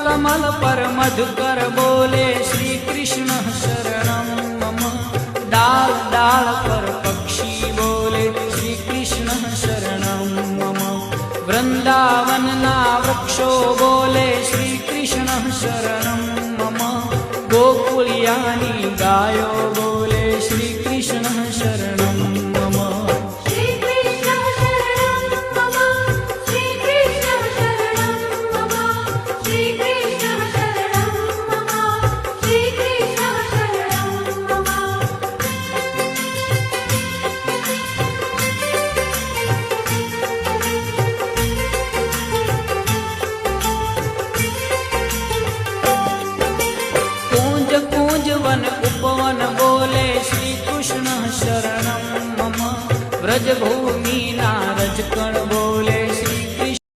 कमल पर मधुकर बोले श्री कृष्ण शरणम मम। डाल डाल पर पक्षी बोले श्री कृष्ण शरणम मम। वृंदावन ना वृक्षो बोले श्री कृष्ण शरणम मम। गोकुलियानी गायो बोले श्री कृष्ण शरणम मम। श्री कृष्ण शरणं मम। श्री कृष्ण शरणं मम। श्री कृष्ण शरणं मम। श्री कृष्ण शरणं मम। कूंज कूंज वन उपवन बोले श्री कृष्ण शरणम मम। व्रज भूमि ना रजकण